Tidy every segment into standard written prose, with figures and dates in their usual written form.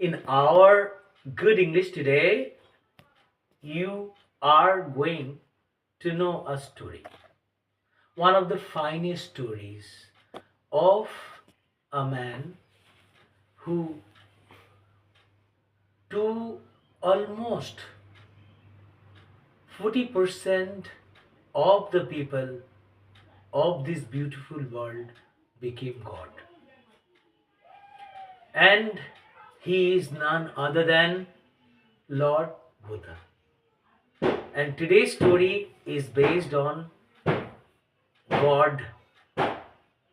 In our good English today, you are going to know a story. One of the finest stories of a man who, to almost 40% of the people of this beautiful world became God. And he is none other than Lord Buddha. And today's story is based on God,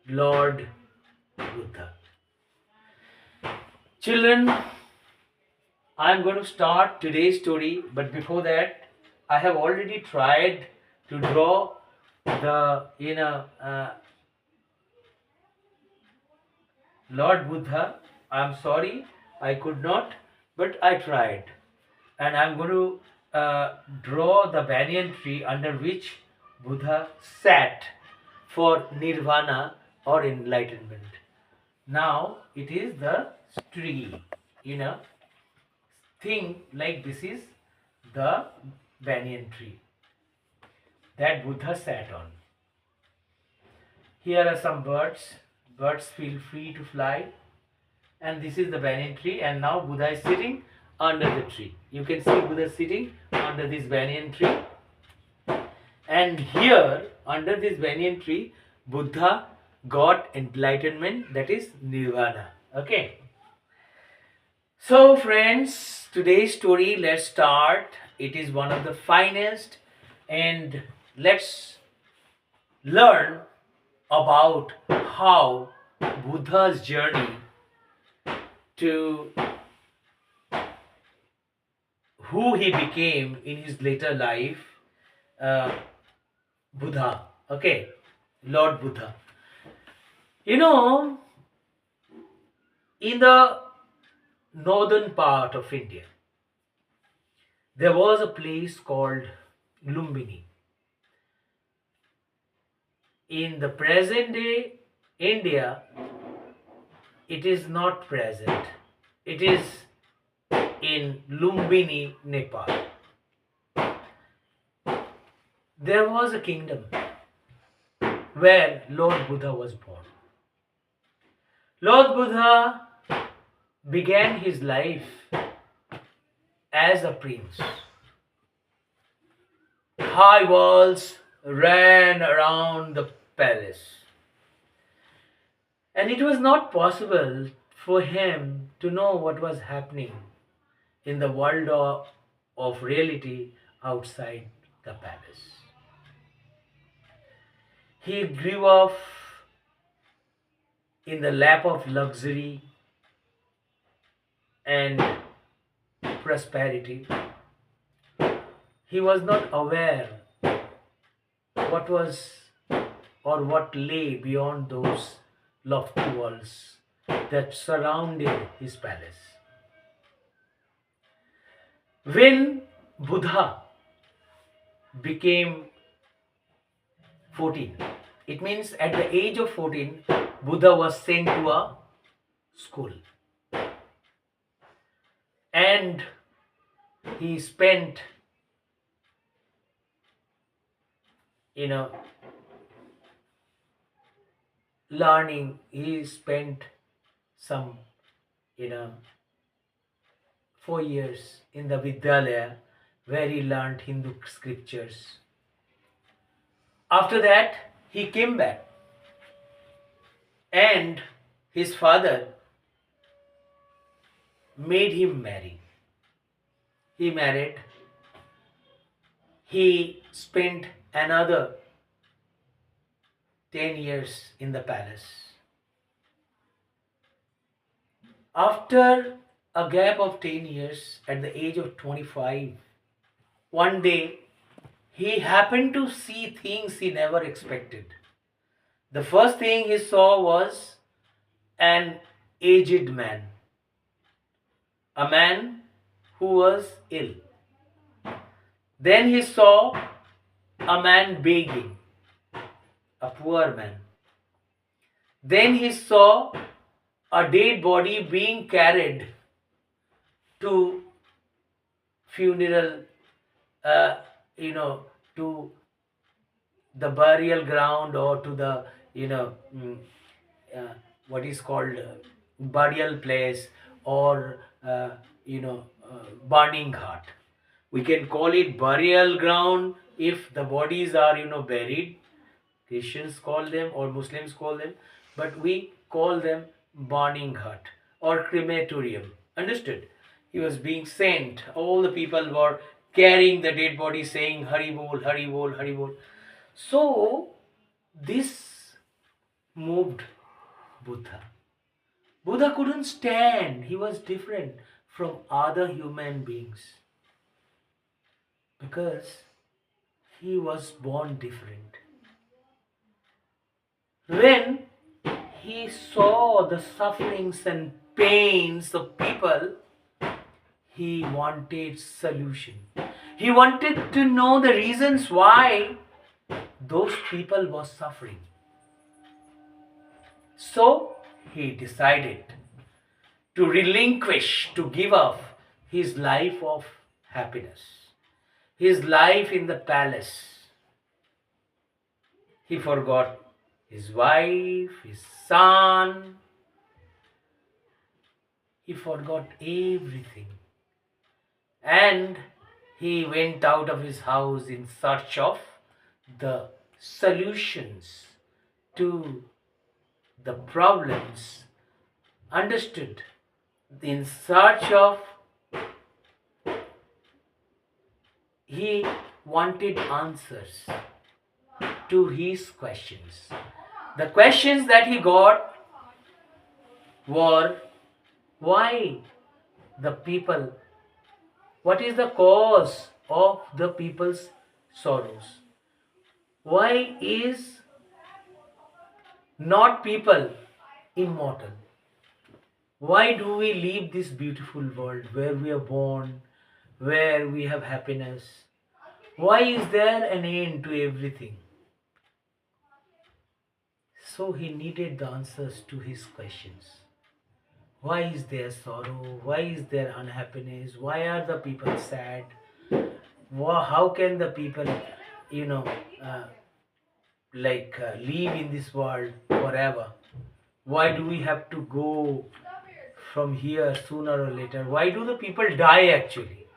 Lord Buddha. Children, I'm going to start today's story, but before that, I have already tried to draw the Lord Buddha. I'm sorry, I could not, but I tried. And I'm going to draw the banyan tree under which Buddha sat for nirvana or enlightenment. Now it is the tree, thing like this is the banyan tree that Buddha sat on. Here are some birds. Birds feel free to fly. And this is the banyan tree. And now Buddha is sitting under the tree. You can see Buddha sitting under this banyan tree. And here, under this banyan tree, Buddha got enlightenment, that is nirvana. Okay. So friends, today's story, let's start. It is one of the finest, and let's learn about how Buddha's journey to who he became in his later life, Buddha, okay, Lord Buddha. In the northern part of India, there was a place called Lumbini. In the present day India, it is not present. It is in Lumbini, Nepal. There was a kingdom where Lord Buddha was born. Lord Buddha began his life as a prince. High walls ran around the palace. And it was not possible for him to know what was happening in the world of reality outside the palace. He grew up in the lap of luxury and prosperity. He was not aware what was or what lay beyond those lofty walls that surrounded his palace. When Buddha became 14, it means at the age of 14, Buddha was sent to a school. And he spent, learning. He spent some, 4 years in the Vidyalaya where he learned Hindu scriptures. After that, he came back and his father made him marry. He married. He spent another 10 years in the palace. After a gap of 10 years, at the age of 25, one day he happened to see things he never expected. The first thing he saw was an aged man, a man who was ill. Then he saw a man begging, a poor man. Then he saw a dead body being carried to funeral, uh, to the burial ground, or to the, uh, what is called burial place, or burning heart. We can call it burial ground if the bodies are buried. Christians call them or Muslims call them, but we call them burning hut or crematorium. Understood? He was being sent. All the people were carrying the dead body, saying Hari Bol, Hari Bol, Hari Bol. So this moved Buddha. Buddha couldn't stand. He was different from other human beings because he was born different. When he saw the sufferings and pains of people, he wanted solution. He wanted to know the reasons why those people were suffering. So he decided to relinquish, to give up his life of happiness, his life in the palace. He forgot his wife, his son. He forgot everything. And he went out of his house in search of the solutions to the problems. Understood? In search of, he wanted answers to his questions. The questions that he got were, why the people, what is the cause of the people's sorrows? Why is not people immortal? Why do we leave this beautiful world where we are born, where we have happiness? Why is there an end to everything? So he needed the answers to his questions. Why is there sorrow? Why is there unhappiness? Why are the people sad? How can the people, live in this world forever? Why do we have to go from here sooner or later? Why do the people die actually?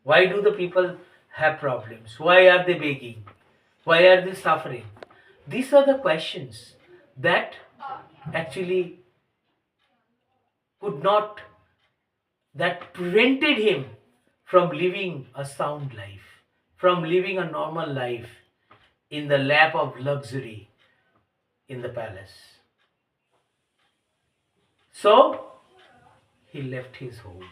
Why do the people have problems? Why are they begging? Why are they suffering? These are the questions that actually that prevented him from living a sound life, from living a normal life in the lap of luxury in the palace. So he left his home.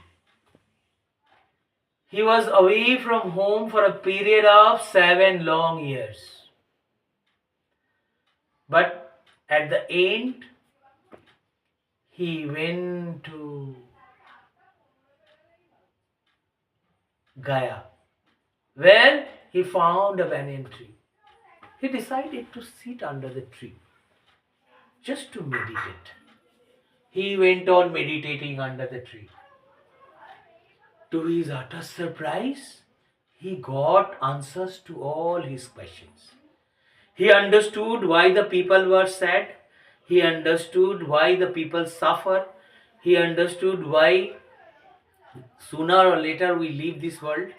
He was away from home for a period of 7 long years. But at the end, he went to Gaya, where he found a banyan tree. He decided to sit under the tree just to meditate. He went on meditating under the tree. To his utter surprise, he got answers to all his questions. He understood why the people were sad. He understood why the people suffer. He understood why sooner or later we leave this world.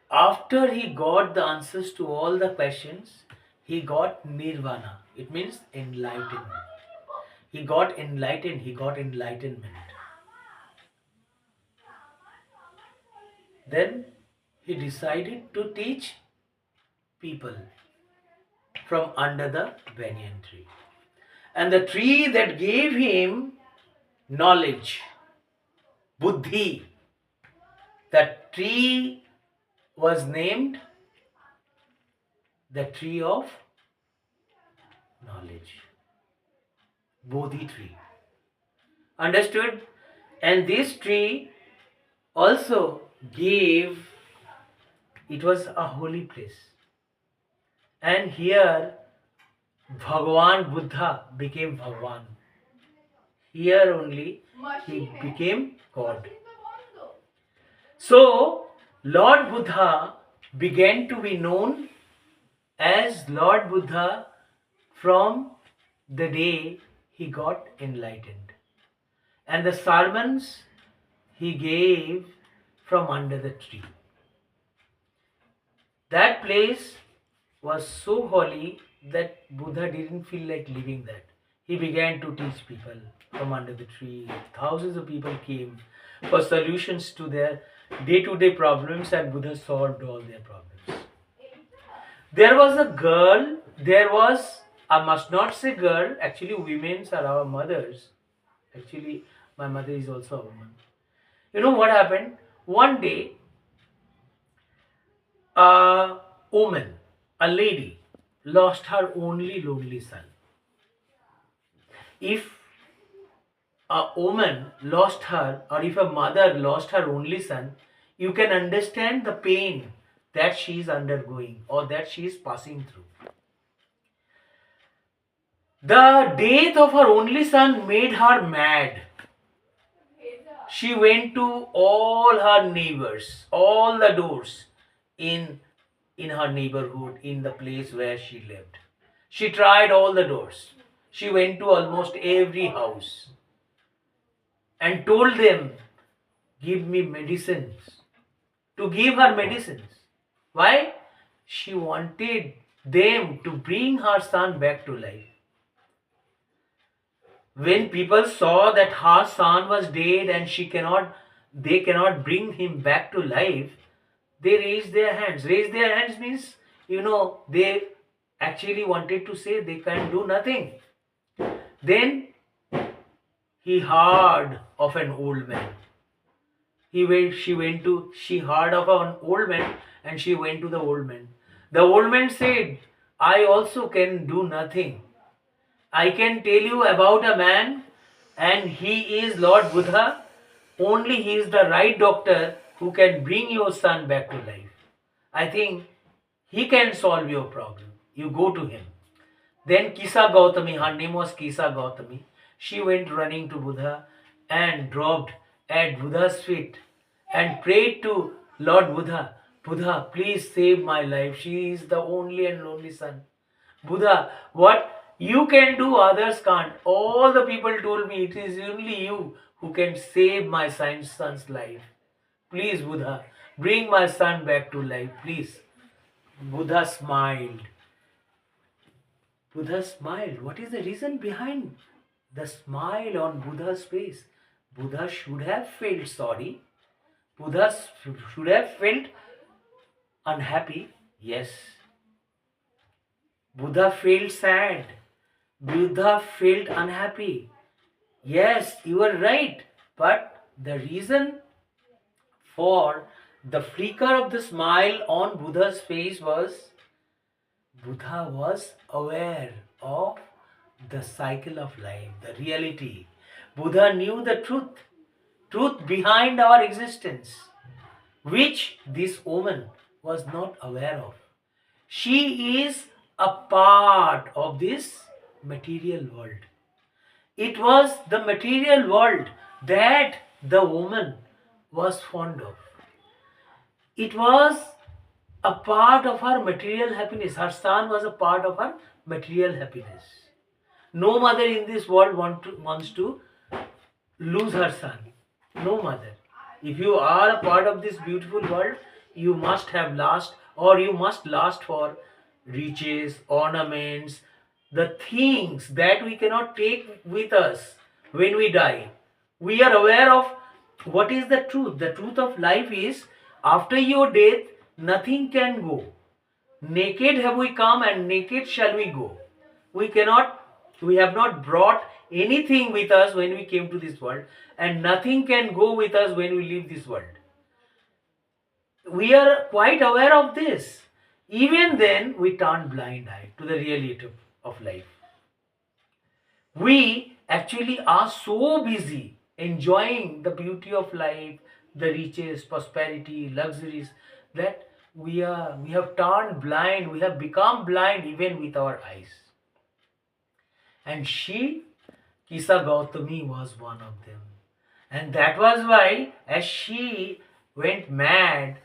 After he got the answers to all the questions, he got nirvana. It means enlightenment. He got enlightened. He got enlightenment. Then he decided to teach people from under the banyan tree. And the tree that gave him knowledge, buddhi, that tree was named the tree of knowledge, Bodhi tree. Understood? And this tree also gave, it was a holy place. And here Bhagavan Buddha became Bhagavan. Here only he became God. So Lord Buddha began to be known as Lord Buddha from the day he got enlightened. And the sermons he gave from under the tree. That place was so holy that Buddha didn't feel like leaving that. He began to teach people from under the tree. Thousands of people came for solutions to their day-to-day problems, and Buddha solved all their problems. There was a girl, I must not say girl, actually women are our mothers. Actually, my mother is also a woman. You know what happened? One day, a woman, a lady, lost her only lonely son. If a woman lost her, or if a mother lost her only son, you can understand the pain that she is undergoing or that she is passing through. The death of her only son made her mad. She went to all her neighbors, all the doors in her neighborhood, in the place where she lived. She tried all the doors. She went to almost every house and told them, give me medicines, to give her medicines. Why? She wanted them to bring her son back to life. When people saw that her son was dead and they cannot bring him back to life, they raised their hands. Raise their hands means, they actually wanted to say they can do nothing. Then he heard of an old man. She heard of an old man and she went to the old man. The old man said, I also can do nothing. I can tell you about a man and he is Lord Buddha. Only he is the right doctor who can bring your son back to life. I think he can solve your problem. You go to him. Then Kisa Gautami, her name was Kisa Gautami. She went running to Buddha and dropped at Buddha's feet and prayed to Lord Buddha, Buddha, please save my life. She is the only and lonely son. Buddha, what you can do, others can't. All the people told me it is only you who can save my son's life. Please, Buddha, bring my son back to life, please. Buddha smiled. Buddha smiled. What is the reason behind the smile on Buddha's face? Buddha should have felt sorry. Buddha should have felt unhappy. Yes. Buddha felt sad. Buddha felt unhappy. Yes, you are right. But the reason for the flicker of the smile on Buddha's face was Buddha was aware of the cycle of life, the reality. Buddha knew the truth behind our existence, which this woman was not aware of. She is a part of this material world. It was the material world that the woman was fond of. It was a part of her material happiness. Her son was a part of her material happiness. No mother in this world wants to lose her son. No mother. If you are a part of this beautiful world, you must have last, or you must last for riches, ornaments, the things that we cannot take with us when we die. We are aware of what is the truth. The truth of life is, after your death, nothing can go. Naked have we come and naked shall we go. We have not brought anything with us when we came to this world, and nothing can go with us when we leave this world. We are quite aware of this. Even then, we turn blind eye to the reality of life. We actually are so busy enjoying the beauty of life, the riches, prosperity, luxuries, that we have turned blind, we have become blind even with our eyes. And Kisa Gautami was one of them. And that was why, as she went mad.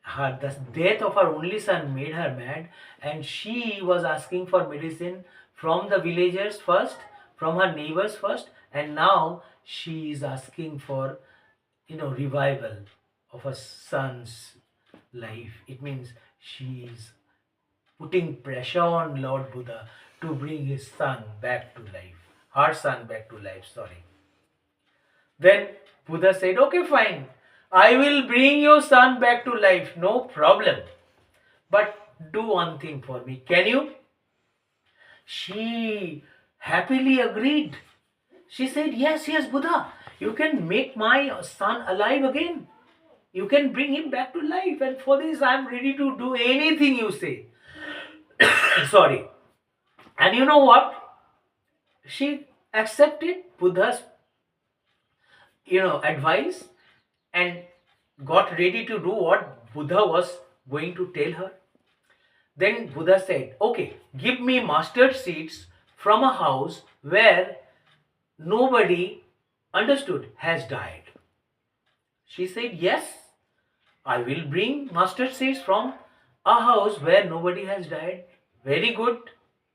The death of her only son made her mad, and she was asking for medicine from the villagers first, from her neighbors first, and now she is asking for, revival of her son's life. It means she is putting pressure on Lord Buddha to bring his son back to life, her son back to life, sorry. Then Buddha said, okay, fine, I will bring your son back to life, no problem. But do one thing for me, can you? She happily agreed. She said, yes, yes, Buddha, you can make my son alive again. You can bring him back to life, and for this I am ready to do anything you say. Sorry. And you know what? She accepted Buddha's, advice, and got ready to do what Buddha was going to tell her. Then Buddha said, okay, give me mustard seeds from a house where nobody understood has died. She said, yes, I will bring mustard seeds from a house where nobody has died. Very good.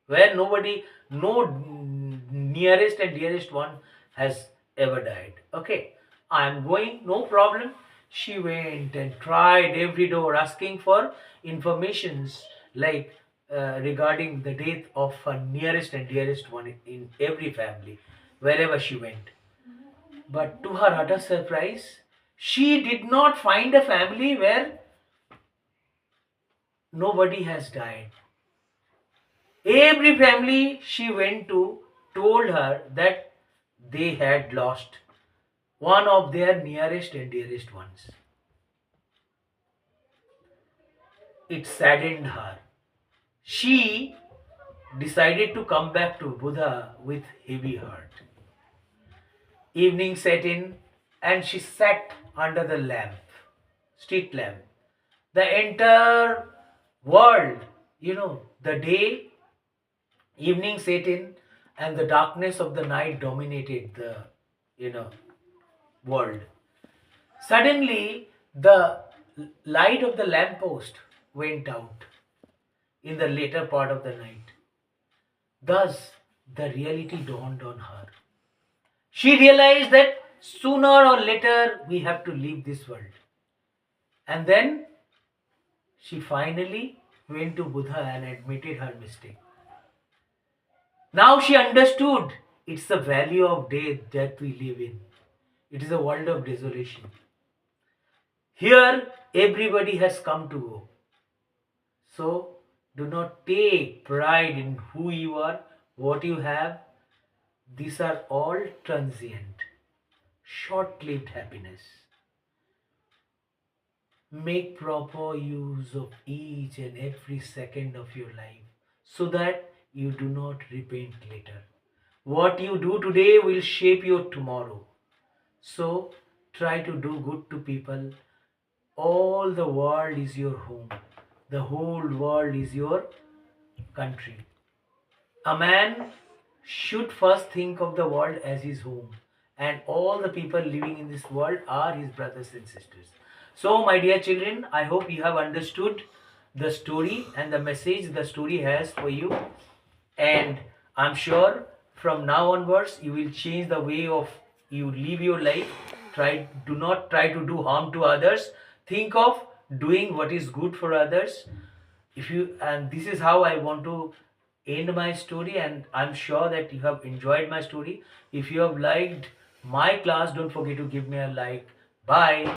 Where nobody, no nearest and dearest one has ever died. Okay, I am going, no problem. She went and tried every door asking for informations like regarding the death of her nearest and dearest one in every family, wherever she went. But to her utter surprise, she did not find a family where nobody has died. Every family she went to told her that they had lost one of their nearest and dearest ones. It saddened her. She decided to come back to Buddha with heavy heart. Evening set in, and she sat under the lamp, street lamp. The entire world, the day, evening set in, and the darkness of the night dominated the, world. Suddenly, the light of the lamppost went out in the later part of the night. Thus, the reality dawned on her. She realized that sooner or later we have to leave this world. And then she finally went to Buddha and admitted her mistake. Now she understood it's the value of death that we live in. It is a world of desolation. Here, everybody has come to go. So, do not take pride in who you are, what you have. These are all transient, short-lived happiness. Make proper use of each and every second of your life so that you do not repent later. What you do today will shape your tomorrow. So try to do good to people. All the world is your home. The whole world is your country. A man should first think of the world as his home, and all the people living in this world are his brothers and sisters. So, my dear children, I hope you have understood the story and the message the story has for you. And I'm sure from now onwards you will change the way of you live your life. Do not try to do harm to others. Think of doing what is good for others. And this is how I want to end my story, and I'm sure that you have enjoyed my story. If you have liked my class, don't forget to give me a like. Bye.